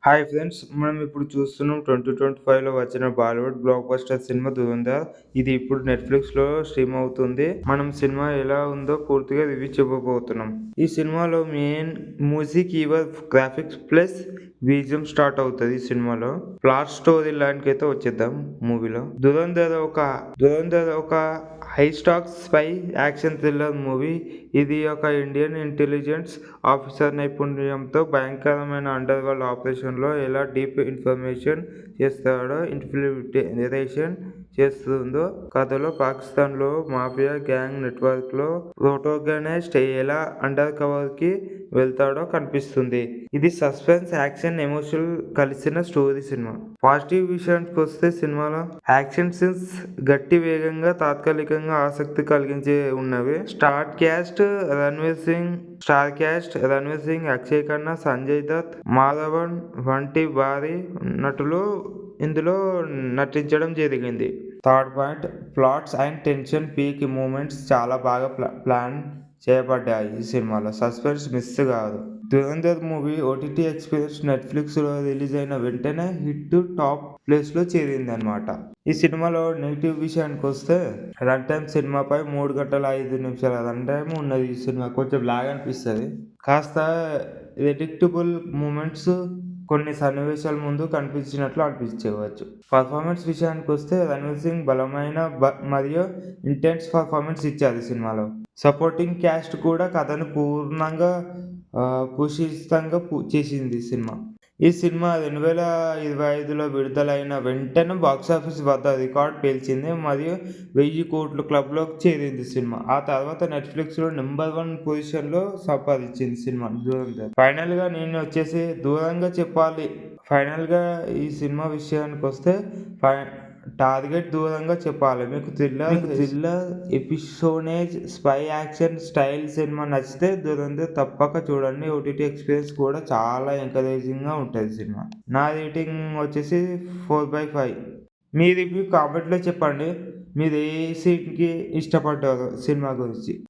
Hi friends. మనం ఇప్పుడు చూస్తున్నాం 2025లో వచ్చిన Bollywood block buster cinema 'Dhurandhar'. ఇది ఇప్పుడు నెట్‌ఫ్లిక్స్‌లో స్ట్రీమ్ అవుతుంది. మనం సినిమా ఎలా ఉందో పూర్తిగా రివ్యూ చెప్పబోతున్నాం. ఈ సినిమాలో main music, graphics plus BGM start అవుతది ఈ సినిమాలో. ప్లాట్ స్టోరీ లైన్‌కైతే వచ్చేద్దాం మూవీలో. 'ధురంధర్' ఒక high stocks spy action thriller movie. ఇది ఒక ఇండియన్ ఇంటెలిజెన్స్ ఆఫీసర్ నైపుణ్యంతో భయంకరమైన అండర్ వరల్డ్ ఆపరేషన్లో ఎలా డీప్ ఇన్ఫర్మేషన్ ఇన్ఫిల్ట్రేషన్ చేస్తుందో, కథలో పాకిస్తాన్లో మాఫియా గ్యాంగ్ నెట్వర్క్లో ప్రోటోగనిస్ట్ ఎలా అండర్ కవర్కి వెళ్తాడో కనిపిస్తుంది. ఇది సస్పెన్స్, యాక్షన్, ఎమోషన్ కలిసిన స్టోరీ సినిమా. పాజిటివ్ విషయానికి వస్తే సినిమాలో యాక్షన్ సీన్స్ గట్టి, వేగంగా, తాత్కాలికంగా ఆసక్తి కలిగించే ఉన్నవి. స్టార్ క్యాస్ట్ రణ్వీర్ సింగ్, అక్షయ్ ఖన్నా, సంజయ్ దత్, మాధవన్ వంటి భారీ నటులు ఇందులో నటించడం జరిగింది. Third point, plots and tension peak moments చాలా బాగా ప్లాన్ చేయబడ్డాయి. ఈ సినిమాలో సస్పెన్స్ మిస్ కాదు. 'ధురంధర్' మూవీ ఓటీటీ ఎక్స్పీరియన్స్ నెట్‌ఫ్లిక్స్‌లో రిలీజ్ అయిన వెంటనే హిట్ టాప్ ప్లేస్‌లో చేరిందన్నమాట. ఈ సినిమాలో నెగిటివ్ విషయానికి వస్తే రన్ టైం సినిమాపై 3 గంటల 5 నిమిషాల రన్ టైం ఉన్నది. ఈ సినిమా కొంచెం లాగ్ అనిపిస్తుంది. కాస్త ఎడిక్టబుల్ మూమెంట్స్ కొన్ని సన్నివేశాల ముందు కనిపించినట్లు అనిపించవచ్చు. పర్ఫార్మెన్స్ విషయానికి వస్తే రణ్వీర్ సింగ్ బలమైన మరియు ఇంటెన్స్ పర్ఫార్మెన్స్ ఇచ్చారు ఈ సినిమాలో. సపోర్టింగ్ క్యాస్ట్ కూడా కథను పూర్ణంగా పుష్టితంగా చేసింది ఈ సినిమా. ఈ సినిమా 2025లో విడుదలైన వెంటనే బాక్సాఫీస్ వద్ద రికార్డ్ పేల్చింది మరియు 1000 కోట్ల క్లబ్లోకి చేరింది సినిమా. ఆ తర్వాత నెట్‌ఫ్లిక్స్‌లో నెంబర్ 1 పొజిషన్లో సంపాదించింది సినిమా 'ధురంధర్'. ఫైనల్‌గా నేను వచ్చేసి దూరంగా చెప్పాలి. ఫైనల్‌గా ఈ సినిమా విషయానికి వస్తే టార్గెట్ దూరంగా చెప్పాలి. మీకు thriller, espionage, spy action style cinema నచ్చితే 'ధురంధర్' తప్పక చూడండి. ఓటీటీ ఎక్స్పీరియన్స్ కూడా చాలా ఎంకరేజింగ్గా ఉంటుంది సినిమా. నా రేటింగ్ వచ్చేసి 4/5. మీ రివ్యూ కామెంట్లో చెప్పండి. మీరు ఏ సీన్కి ఇష్టపడ్డారో సినిమా గురించి.